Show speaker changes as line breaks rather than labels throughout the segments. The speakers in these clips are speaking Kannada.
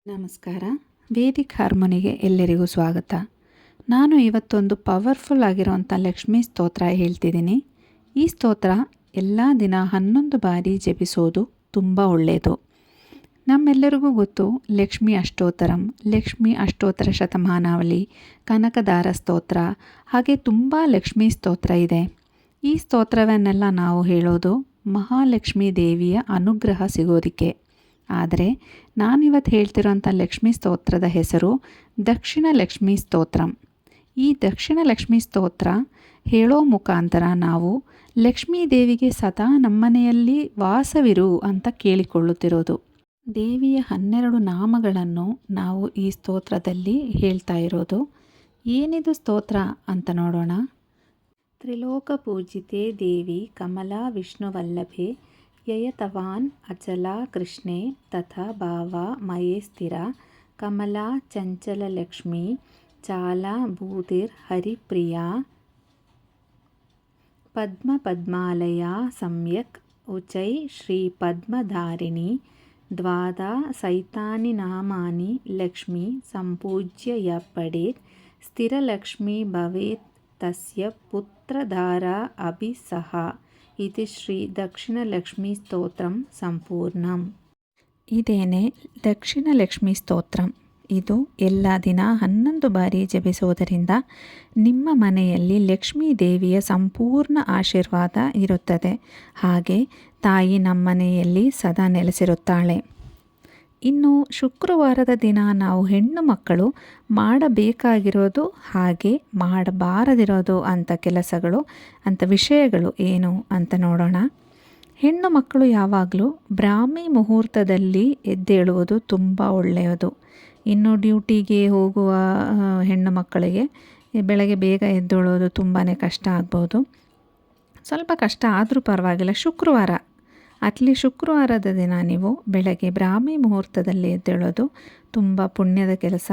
ನಮಸ್ಕಾರ. ವೇದಿಕ್ ಹಾರ್ಮೋನಿಗೆ ಎಲ್ಲರಿಗೂ ಸ್ವಾಗತ. ನಾನು ಇವತ್ತೊಂದು ಪವರ್ಫುಲ್ ಆಗಿರೋಂಥ ಲಕ್ಷ್ಮೀ ಸ್ತೋತ್ರ ಹೇಳ್ತಿದ್ದೀನಿ. ಈ ಸ್ತೋತ್ರ ಎಲ್ಲ ದಿನ 11 ಬಾರಿ ಜಪಿಸೋದು ತುಂಬ ಒಳ್ಳೆಯದು. ನಮ್ಮೆಲ್ಲರಿಗೂ ಗೊತ್ತು ಲಕ್ಷ್ಮೀ ಅಷ್ಟೋತ್ತರಂ, ಲಕ್ಷ್ಮೀ ಅಷ್ಟೋತ್ತರ ಶತಮಾನಾವಳಿ, ಕನಕದಾರ ಸ್ತೋತ್ರ, ಹಾಗೆ ತುಂಬ ಲಕ್ಷ್ಮೀ ಸ್ತೋತ್ರ ಇದೆ. ಈ ಸ್ತೋತ್ರವನ್ನೆಲ್ಲ ನಾವು ಹೇಳೋದು ಮಹಾಲಕ್ಷ್ಮೀ ದೇವಿಯ ಅನುಗ್ರಹ ಸಿಗೋದಕ್ಕೆ. ಆದರೆ ನಾನಿವತ್ತು ಹೇಳ್ತಿರೋಂಥ ಲಕ್ಷ್ಮೀ ಸ್ತೋತ್ರದ ಹೆಸರು ದಕ್ಷಿಣ ಲಕ್ಷ್ಮೀ ಸ್ತೋತ್ರಂ. ಈ ದಕ್ಷಿಣ ಲಕ್ಷ್ಮೀ ಸ್ತೋತ್ರ ಹೇಳೋ ಮುಖಾಂತರ ನಾವು ಲಕ್ಷ್ಮೀ ದೇವಿಗೆ ಸದಾ ನಮ್ಮನೆಯಲ್ಲಿ ವಾಸವಿರು ಅಂತ ಕೇಳಿಕೊಳ್ಳುತ್ತಿರೋದು. ದೇವಿಯ 12 ನಾಮಗಳನ್ನು ನಾವು ಈ ಸ್ತೋತ್ರದಲ್ಲಿ ಹೇಳ್ತಾ ಇರೋದು. ಏನಿದು ಸ್ತೋತ್ರ ಅಂತ ನೋಡೋಣ. ತ್ರಿಲೋಕ ಪೂಜಿತೆ ದೇವಿ ಕಮಲಾ ವಿಷ್ಣುವಲ್ಲಭೆ ಯಯತವಾನ್ ಅಚಲಾ ಕೃಷ್ಣೆ ತಥಾ ಭಾವ ಮಯೇ ಸ್ಥಿರ ಕಮಲಾ ಚಂಚಲ ಲಕ್ಷ್ಮೀ ಚಾಲಾ ಭೂತಿರ್ ಹರಿಪ್ರಿಯಾ ಪದ್ಮ ಪದ್ಮಾಲಯ ಸಮ್ಯಕ್ ಉಚೈ ಶ್ರೀ ಪದ್ಮಧಾರಿಣಿ ದ್ವಾದಾ ಸೈತಾನಿ ನಾಮಾನಿ ಲಕ್ಷ್ಮೀ ಸಂಪೂಜ್ಯ ಯ ಪಡೇತ್ ಸ್ಥಿರಲಕ್ಷ್ಮೀ ಭವೇತ್ ತಸ್ಯ ಪುತ್ರಧಾರಾ ಅಭಿಸಹ ಇತಿ ಶ್ರೀ ದಕ್ಷಿಣ ಲಕ್ಷ್ಮೀ ಸ್ತೋತ್ರಂ ಸಂಪೂರ್ಣಂ. ಇದೇನೇ ದಕ್ಷಿಣ ಲಕ್ಷ್ಮೀ ಸ್ತೋತ್ರಂ. ಇದು ಎಲ್ಲ ದಿನ 11 ಬಾರಿ ಜಪಿಸುವುದರಿಂದ ನಿಮ್ಮ ಮನೆಯಲ್ಲಿ ಲಕ್ಷ್ಮೀ ದೇವಿಯ ಸಂಪೂರ್ಣ ಆಶೀರ್ವಾದ ಇರುತ್ತದೆ. ಹಾಗೆ ತಾಯಿ ನಮ್ಮನೆಯಲ್ಲಿ ಸದಾ ನೆಲೆಸಿರುತ್ತಾಳೆ. ಇನ್ನು ಶುಕ್ರವಾರದ ದಿನ ನಾವು ಹೆಣ್ಣು ಮಕ್ಕಳು ಮಾಡಬೇಕಾಗಿರೋದು ಹಾಗೆ ಮಾಡಬಾರದಿರೋದು ಅಂಥ ಕೆಲಸಗಳು ಅಂಥ ವಿಷಯಗಳು ಏನು ಅಂತ ನೋಡೋಣ. ಹೆಣ್ಣು ಮಕ್ಕಳು ಯಾವಾಗಲೂ ಬ್ರಾಹ್ಮಿ ಮುಹೂರ್ತದಲ್ಲಿ ಎದ್ದೇಳುವುದು ತುಂಬ ಒಳ್ಳೆಯದು. ಇನ್ನು ಡ್ಯೂಟಿಗೆ ಹೋಗುವ ಹೆಣ್ಣು ಮಕ್ಕಳಿಗೆ ಬೆಳಗ್ಗೆ ಬೇಗ ಎದ್ದೇಳೋದು ತುಂಬಾ ಕಷ್ಟ ಆಗ್ಬೋದು. ಸ್ವಲ್ಪ ಕಷ್ಟ ಆದರೂ ಪರವಾಗಿಲ್ಲ. ಶುಕ್ರವಾರದ ದಿನ ನೀವು ಬೆಳಗ್ಗೆ ಬ್ರಾಹ್ಮಿ ಮುಹೂರ್ತದಲ್ಲಿ ಎದ್ದೇಳೋದು ತುಂಬ ಪುಣ್ಯದ ಕೆಲಸ.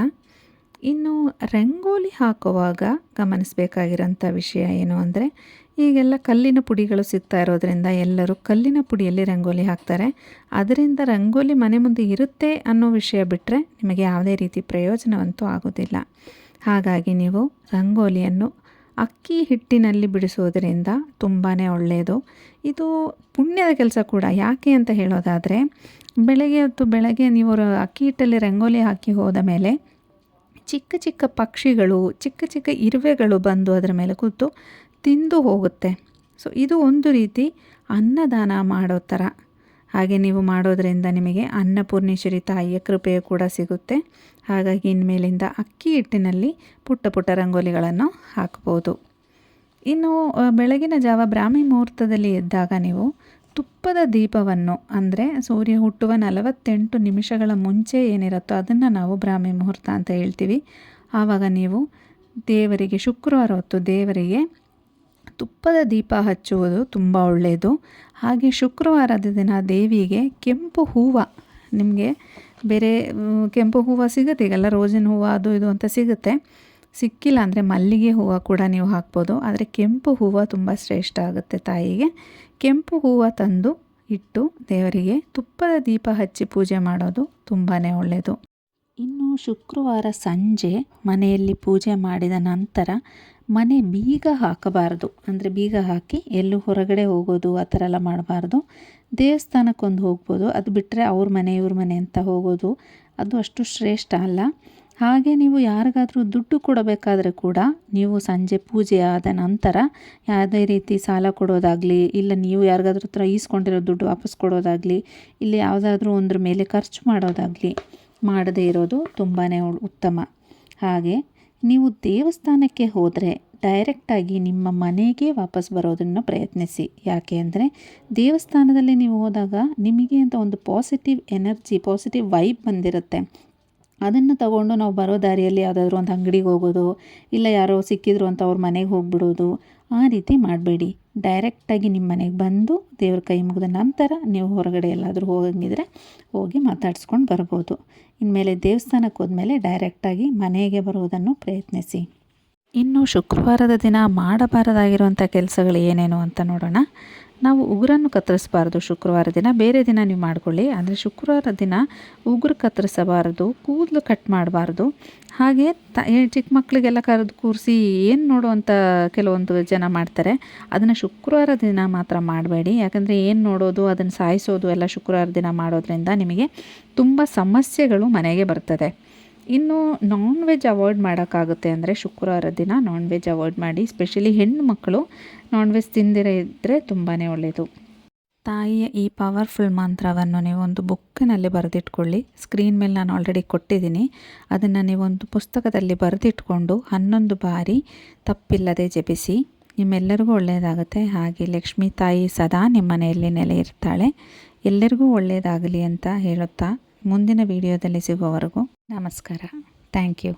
ಇನ್ನು ರಂಗೋಲಿ ಹಾಕುವಾಗ ಗಮನಿಸಬೇಕಾಗಿರೋಂಥ ವಿಷಯ ಏನು ಅಂದರೆ, ಈಗೆಲ್ಲ ಕಲ್ಲಿನ ಪುಡಿಗಳು ಸಿಗ್ತಾ ಇರೋದ್ರಿಂದ ಎಲ್ಲರೂ ಕಲ್ಲಿನ ಪುಡಿಯಲ್ಲಿ ರಂಗೋಲಿ ಹಾಕ್ತಾರೆ. ಅದರಿಂದ ರಂಗೋಲಿ ಮನೆ ಮುಂದೆ ಇರುತ್ತೆ ಅನ್ನೋ ವಿಷಯ ಬಿಟ್ಟರೆ ನಿಮಗೆ ಯಾವುದೇ ರೀತಿ ಪ್ರಯೋಜನವಂತೂ ಆಗೋದಿಲ್ಲ. ಹಾಗಾಗಿ ನೀವು ರಂಗೋಲಿಯನ್ನು ಅಕ್ಕಿ ಹಿಟ್ಟಿನಲ್ಲಿ ಬಿಡಿಸೋದರಿಂದ ತುಂಬಾ ಒಳ್ಳೆಯದು. ಇದು ಪುಣ್ಯದ ಕೆಲಸ ಕೂಡ. ಯಾಕೆ ಅಂತ ಹೇಳೋದಾದರೆ, ಬೆಳಗ್ಗೆ ನೀವು ಅಕ್ಕಿ ಹಿಟ್ಟಲ್ಲಿ ರಂಗೋಲಿ ಹಾಕಿ ಹೋದ ಮೇಲೆ ಚಿಕ್ಕ ಚಿಕ್ಕ ಪಕ್ಷಿಗಳು, ಚಿಕ್ಕ ಚಿಕ್ಕ ಇರುವೆಗಳು ಬಂದು ಅದರ ಮೇಲೆ ಕೂತು ತಿಂದು ಹೋಗುತ್ತೆ. ಸೊ ಇದು ಒಂದು ರೀತಿ ಅನ್ನದಾನ ಮಾಡೋ ಥರ. ಹಾಗೆ ನೀವು ಮಾಡೋದರಿಂದ ನಿಮಗೆ ಅನ್ನಪೂರ್ಣೇಶ್ವರಿ ತಾಯಿಯ ಕೃಪೆಯು ಕೂಡ ಸಿಗುತ್ತೆ. ಹಾಗಾಗಿ ಇನ್ಮೇಲಿಂದ ಅಕ್ಕಿ ಹಿಟ್ಟಿನಲ್ಲಿ ಪುಟ್ಟ ಪುಟ್ಟ ರಂಗೋಲಿಗಳನ್ನು ಹಾಕ್ಬೋದು. ಇನ್ನು ಬೆಳಗಿನ ಜಾವ ಬ್ರಾಹ್ಮಿ ಮುಹೂರ್ತದಲ್ಲಿ ಎದ್ದಾಗ ನೀವು ತುಪ್ಪದ ದೀಪವನ್ನು, ಅಂದರೆ ಸೂರ್ಯ ಹುಟ್ಟುವ 48 ನಿಮಿಷಗಳ ಮುಂಚೆ ಏನಿರುತ್ತೋ ಅದನ್ನು ನಾವು ಬ್ರಾಹ್ಮಿ ಮುಹೂರ್ತ ಅಂತ ಹೇಳ್ತೀವಿ. ಆವಾಗ ನೀವು ದೇವರಿಗೆ ಶುಕ್ರವಾರ ಹೊತ್ತು ದೇವರಿಗೆ ತುಪ್ಪದ ದೀಪ ಹಚ್ಚುವುದು ತುಂಬ ಒಳ್ಳೆಯದು. ಹಾಗೆ ಶುಕ್ರವಾರದ ದಿನ ದೇವಿಗೆ ಕೆಂಪು ಹೂವು, ನಿಮಗೆ ಬೇರೆ ಕೆಂಪು ಹೂವು ಸಿಗುತ್ತೆ, ಈಗೆಲ್ಲ ರೋಜಿನ ಹೂವು ಅದು ಇದು ಅಂತ ಸಿಗುತ್ತೆ. ಸಿಕ್ಕಿಲ್ಲ ಅಂದರೆ ಮಲ್ಲಿಗೆ ಹೂವು ಕೂಡ ನೀವು ಹಾಕ್ಬೋದು. ಆದರೆ ಕೆಂಪು ಹೂವು ತುಂಬ ಶ್ರೇಷ್ಠ ಆಗುತ್ತೆ ತಾಯಿಗೆ. ಕೆಂಪು ಹೂವು ತಂದು ಇಟ್ಟು ದೇವರಿಗೆ ತುಪ್ಪದ ದೀಪ ಹಚ್ಚಿ ಪೂಜೆ ಮಾಡೋದು ತುಂಬಾ ಒಳ್ಳೆಯದು. ಇನ್ನು ಶುಕ್ರವಾರ ಸಂಜೆ ಮನೆಯಲ್ಲಿ ಪೂಜೆ ಮಾಡಿದ ನಂತರ ಮನೆ ಬೀಗ ಹಾಕಬಾರ್ದು. ಅಂದರೆ ಬೀಗ ಹಾಕಿ ಎಲ್ಲೂ ಹೊರಗಡೆ ಹೋಗೋದು ಆ ಥರ ಎಲ್ಲ ಮಾಡಬಾರ್ದು. ದೇವಸ್ಥಾನಕ್ಕೊಂದು ಹೋಗ್ಬೋದು, ಅದು ಬಿಟ್ಟರೆ ಅವ್ರ ಮನೆ ಇವ್ರ ಮನೆ ಅಂತ ಹೋಗೋದು ಅದು ಅಷ್ಟು ಶ್ರೇಷ್ಠ ಅಲ್ಲ. ಹಾಗೆ ನೀವು ಯಾರಿಗಾದರೂ ದುಡ್ಡು ಕೊಡಬೇಕಾದ್ರೆ ಕೂಡ ನೀವು ಸಂಜೆ ಪೂಜೆ ಆದ ನಂತರ ಯಾವುದೇ ರೀತಿ ಸಾಲ ಕೊಡೋದಾಗಲಿ, ಇಲ್ಲ ನೀವು ಯಾರಿಗಾದ್ರೂ ಹತ್ರ ಈಸ್ಕೊಂಡಿರೋ ದುಡ್ಡು ವಾಪಸ್ ಕೊಡೋದಾಗಲಿ, ಇಲ್ಲ ಯಾವುದಾದ್ರೂ ಒಂದ್ರ ಮೇಲೆ ಖರ್ಚು ಮಾಡೋದಾಗಲಿ ಮಾಡದೇ ಇರೋದು ತುಂಬಾ ಉತ್ತಮ. ಹಾಗೆ ನೀವು ದೇವಸ್ಥಾನಕ್ಕೆ ಹೋದರೆ ಡೈರೆಕ್ಟಾಗಿ ನಿಮ್ಮ ಮನೆಗೆ ವಾಪಸ್ ಬರೋದನ್ನು ಪ್ರಯತ್ನಿಸಿ. ಯಾಕೆ ಅಂದರೆ ದೇವಸ್ಥಾನದಲ್ಲಿ ನೀವು ಹೋದಾಗ ನಿಮಗೆ ಅಂತ ಒಂದು ಪಾಸಿಟಿವ್ ಎನರ್ಜಿ, ಪಾಸಿಟಿವ್ ವೈಬ್ ಬಂದಿರುತ್ತೆ. ಅದನ್ನು ತಗೊಂಡು ನಾವು ಬರೋ ದಾರಿಯಲ್ಲಿ ಯಾವುದಾದ್ರೂ ಒಂದು ಅಂಗಡಿಗೆ ಹೋಗೋದು, ಇಲ್ಲ ಯಾರೋ ಸಿಕ್ಕಿದ್ರು ಅಂತ ಅವ್ರ ಮನೆಗೆ ಹೋಗಿಬಿಡೋದು, ಆ ರೀತಿ ಮಾಡಬೇಡಿ. ಡೈರೆಕ್ಟಾಗಿ ನಿಮ್ಮ ಮನೆಗೆ ಬಂದು ದೇವ್ರ ಕೈ ಮುಗಿದ ನಂತರ ನೀವು ಹೊರಗಡೆ ಎಲ್ಲಾದರೂ ಹೋಗಂಗಿದ್ರೆ ಹೋಗಿ ಮಾತಾಡಿಸ್ಕೊಂಡು ಬರ್ಬೋದು. ಇನ್ಮೇಲೆ ದೇವಸ್ಥಾನಕ್ಕೆ ಹೋದ್ಮೇಲೆ ಡೈರೆಕ್ಟಾಗಿ ಮನೆಗೆ ಬರುವುದನ್ನು ಪ್ರಯತ್ನಿಸಿ. ಇನ್ನು ಶುಕ್ರವಾರದ ದಿನ ಮಾಡಬಾರದಾಗಿರುವಂಥ ಕೆಲಸಗಳು ಏನೇನು ಅಂತ ನೋಡೋಣ. ನಾವು ಉಗುರನ್ನು ಕತ್ತರಿಸಬಾರ್ದು ಶುಕ್ರವಾರ ದಿನ. ಬೇರೆ ದಿನ ನೀವು ಮಾಡ್ಕೊಳ್ಳಿ, ಆದರೆ ಶುಕ್ರವಾರ ದಿನ ಉಗುರು ಕತ್ತರಿಸಬಾರ್ದು, ಕೂದಲು ಕಟ್ ಮಾಡಬಾರ್ದು. ಹಾಗೆ ಚಿಕ್ಕ ಮಕ್ಕಳಿಗೆಲ್ಲ ಕರೆದು ಕೂರಿಸಿ ಏನು ನೋಡುವಂಥ ಕೆಲವೊಂದು ಜನ ಮಾಡ್ತಾರೆ. ಅದನ್ನು ಶುಕ್ರವಾರ ದಿನ ಮಾತ್ರ ಮಾಡಬೇಡಿ. ಯಾಕಂದರೆ ಏನು ನೋಡೋದು, ಅದನ್ನು ಸಾಯಿಸೋದು ಎಲ್ಲ ಶುಕ್ರವಾರ ದಿನ ಮಾಡೋದ್ರಿಂದ ನಿಮಗೆ ತುಂಬ ಸಮಸ್ಯೆಗಳು ಮನೆಗೆ ಬರ್ತದೆ. ಇನ್ನು ನಾನ್ ವೆಜ್ ಅವಾಯ್ಡ್ ಮಾಡೋಕ್ಕಾಗುತ್ತೆ ಅಂದರೆ ಶುಕ್ರವಾರ ದಿನ ನಾನ್ ವೆಜ್ ಅವಾಯ್ಡ್ ಮಾಡಿ. ಸ್ಪೆಷಲಿ ಹೆಣ್ಣು ಮಕ್ಕಳು ನಾನ್ ವೆಜ್ ತಿಂದಿರೇ ಇದ್ದರೆ ತುಂಬಾ ಒಳ್ಳೆಯದು. ತಾಯಿಯ ಈ ಪವರ್ಫುಲ್ ಮಂತ್ರವನ್ನು ನೀವು ಒಂದು ಬುಕ್ಕಿನಲ್ಲಿ ಬರೆದಿಟ್ಕೊಳ್ಳಿ. ಸ್ಕ್ರೀನ್ ಮೇಲೆ ನಾನು ಆಲ್ರೆಡಿ ಕೊಟ್ಟಿದ್ದೀನಿ. ಅದನ್ನು ನೀವೊಂದು ಪುಸ್ತಕದಲ್ಲಿ ಬರೆದಿಟ್ಕೊಂಡು 11 ಬಾರಿ ತಪ್ಪಿಲ್ಲದೆ ಜಪಿಸಿ. ನಿಮ್ಮೆಲ್ಲರಿಗೂ ಒಳ್ಳೆಯದಾಗುತ್ತೆ. ಹಾಗೆ ಲಕ್ಷ್ಮೀ ತಾಯಿ ಸದಾ ನಿಮ್ಮ ಮನೆಯಲ್ಲಿ ನೆಲೆ ಇರ್ತಾಳೆ. ಎಲ್ಲರಿಗೂ ಒಳ್ಳೆಯದಾಗಲಿ ಅಂತ ಹೇಳುತ್ತಾ ಮುಂದಿನ ವಿಡಿಯೋದಲ್ಲಿ ಸಿಗೋವರೆಗೂ ನಮಸ್ಕಾರ. Thank you.